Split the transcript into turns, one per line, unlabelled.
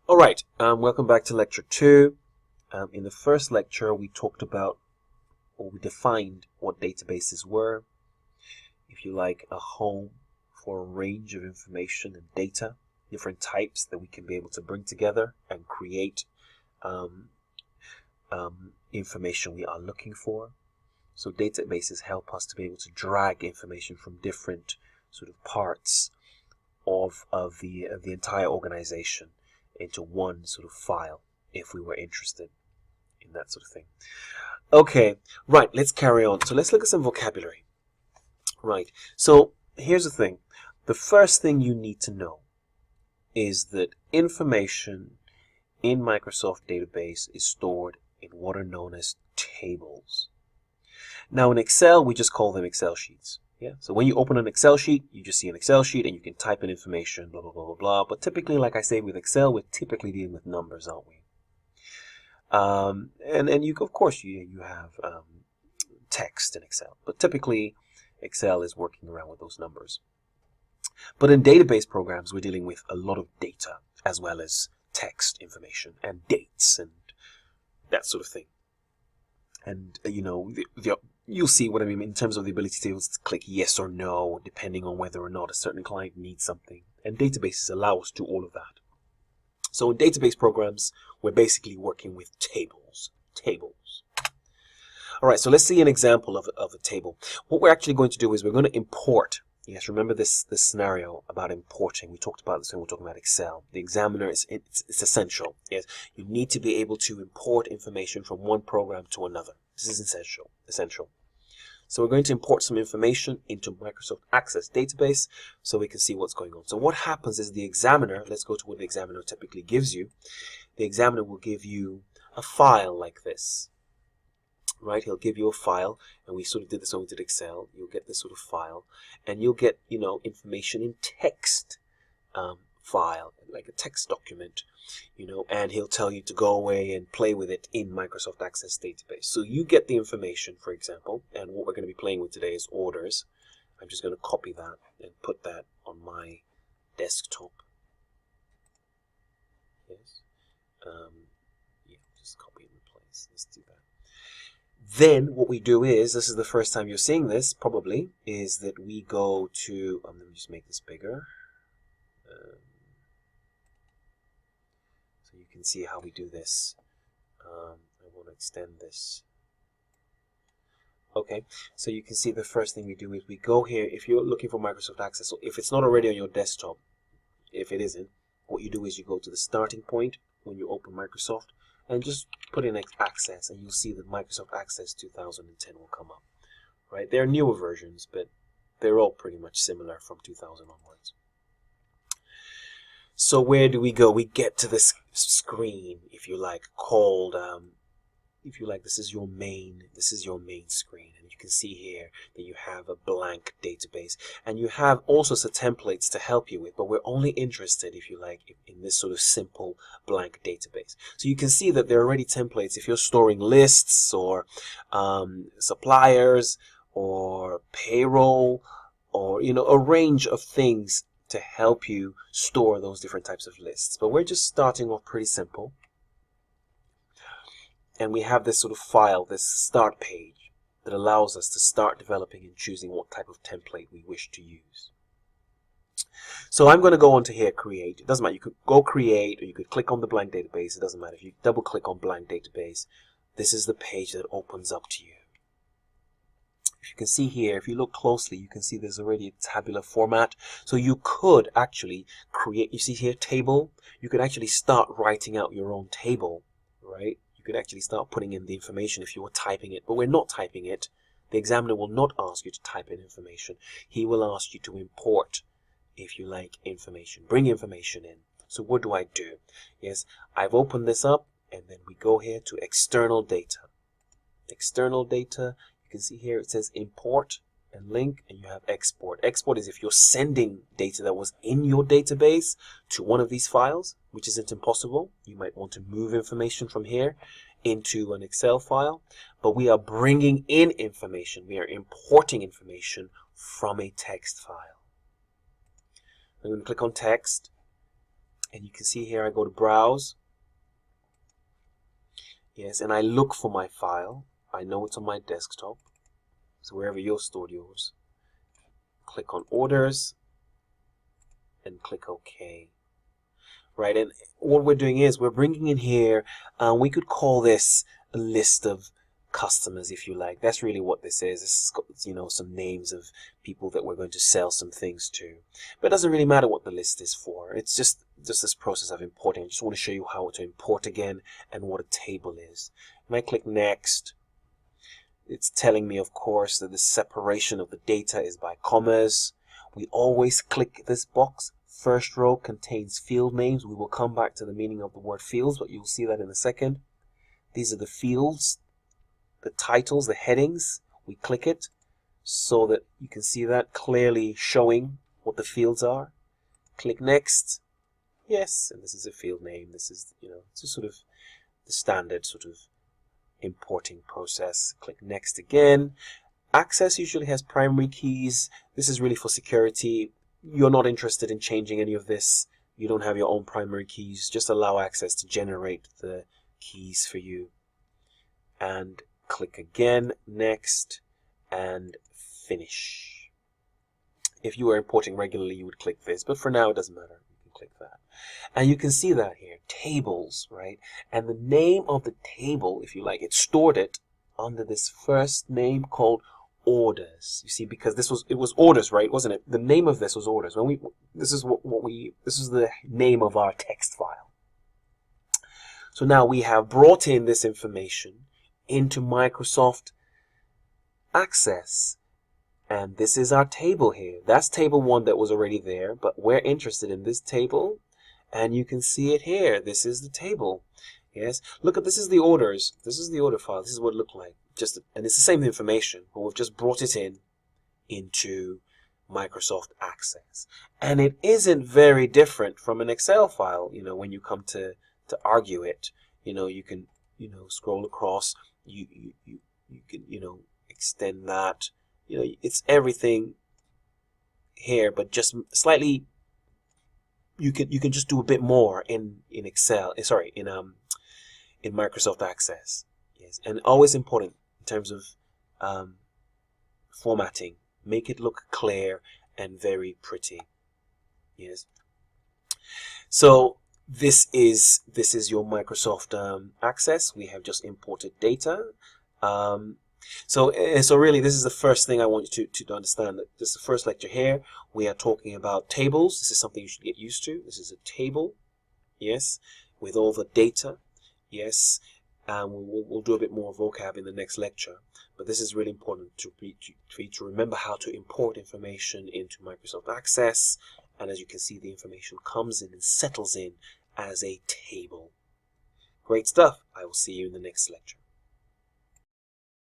All right, welcome back to lecture 2. In the first lecture, we talked about, or we defined what databases were, if you like, a home for a range of information and data, different types that we can be able to bring together and create information we are looking for. So databases help us to be able to drag information from different sort of parts of the entire organization into one sort of file if we were interested in that sort of thing. Okay, right, let's carry on. So let's look at some vocabulary. Right, so here's the thing. The first thing you need to know is that information in Microsoft Database is stored in what are known as tables. Now in Excel, we just call them Excel sheets. Yeah. So when you open an Excel sheet, you just see an Excel sheet and you can type in information, blah, blah, blah, blah, blah. But typically, like I say, with Excel, we're typically dealing with numbers, aren't we? And you, of course, you have text in Excel. But typically, Excel is working around with those numbers. But in database programs, we're dealing with a lot of data as well as text information and dates and that sort of thing. And, you know, you'll see what I mean in terms of the ability to click yes or no, depending on whether or not a certain client needs something. And databases allow us to do all of that. So in database programs, we're basically working with tables. All right, so let's see an example of a table. What we're actually going to do is we're going to import. Yes, remember this scenario about importing. We talked about this when we were talking about Excel. The examiner it's essential. Yes, you need to be able to import information from one program to another. This is essential. So we're going to import some information into Microsoft Access database so we can see what's going on. So what happens is the examiner, let's go to what the examiner typically gives you. The examiner will give you a file like this. Right, he'll give you a file, and we sort of did this when we did Excel. You'll get this sort of file, and you'll get, you know, information in text file, like a text document, you know, and he'll tell you to go away and play with it in Microsoft Access database. So you get the information, for example, and what we're going to be playing with today is orders. I'm just going to copy that and put that on my desktop. Yes, yeah, just copy and replace. Let's do that. Then what we do is, this is the first time you're seeing this, probably, is that we go to, let me just make this bigger. So you can see how we do this. I want to extend this. Okay, so you can see the first thing we do is we go here, if you're looking for Microsoft Access, so if it's not already on your desktop, if it isn't, what you do is you go to the starting point when you open Microsoft, and just put in Access, and you'll see that Microsoft Access 2010 will come up. Right? There are newer versions, but they're all pretty much similar from 2000 onwards. So where do we go? We get to this screen, if you like, called, if you like, this is your main screen, and you can see here that you have a blank database, and you have all sorts of templates to help you with, but we're only interested, if you like, in this sort of simple blank database. So you can see that there are already templates if you're storing lists or suppliers or payroll or, you know, a range of things to help you store those different types of lists. But we're just starting off pretty simple. And we have this sort of file, this start page, that allows us to start developing and choosing what type of template we wish to use. So I'm going to go on to here, create. It doesn't matter. You could go create, or you could click on the blank database. It doesn't matter. If you double click on blank database, this is the page that opens up to you. If you can see here, if you look closely, you can see there's already a tabular format. So you could actually create, you see here, table. You could actually start writing out your own table, right? You could actually start putting in the information if you were typing it, but we're not typing it. The examiner will not ask you to type in information. He will ask you to import, if you like, information. Bring information in. So what do I do? Yes, I've opened this up, and then we go here to external data. External data, you can see here it says import and link, and you have export. Export is if you're sending data that was in your database to one of these files, which isn't impossible. You might want to move information from here into an Excel file, but we are bringing in information. We are importing information from a text file. I'm going to click on text, And you can see here I go to browse. Yes, and I look for my file. I know it's on my desktop. So wherever you stored yours. Click on orders and click OK. Right, and what we're doing is we're bringing in here, we could call this a list of customers, if you like. That's really what this is. This has got, you know, some names of people that we're going to sell some things to. But it doesn't really matter what the list is for. It's just this process of importing. I just want to show you how to import again and what a table is. When I click next, it's telling me, of course, that the separation of the data is by commas. We always click this box. First row contains field names. We will come back to the meaning of the word fields, but you'll see that in a second. These are the fields, the titles, the headings. We click it so that you can see that clearly showing what the fields are. Click next. Yes, and this is a field name. This is, you know, it's just sort of the standard sort of importing process. Click next again. Access usually has primary keys. This is really for security. You're not interested in changing any of this. You don't have your own primary keys. Just allow Access to generate the keys for you. And click again, next, and finish. If you were importing regularly, you would click this, but for now it doesn't matter. You can click that. And you can see that here, tables, right? And the name of the table, if you like, it stored it under this first name called orders. You see, because it was orders, right? Wasn't it? The name of this was orders. This is the name of our text file. So now we have brought in this information into Microsoft Access, and this is our table here. That's table 1 that was already there, but we're interested in this table, and you can see it here. This is the table. Yes, look at this is the orders. This is the order file. This is what it looked like. And it's the same information, but we've just brought it into Microsoft Access. And it isn't very different from an Excel file. You know, when you come to argue it, you know, you can, you know, scroll across. You can, you know, extend that. You know, it's everything here, but just slightly. You can just do a bit more in Excel. Sorry, in Microsoft Access. Yes, and always important in terms of formatting. Make it look clear and very pretty. Yes. So this is your Microsoft Access. We have just imported data. So really, this is the first thing I want you to understand. That this is the first lecture here. We are talking about tables. This is something you should get used to. This is a table, yes, with all the data, yes. We'll do a bit more vocab in the next lecture. But this is really important for you to remember how to import information into Microsoft Access. And as you can see, the information comes in and settles in as a table. Great stuff. I will see you in the next lecture.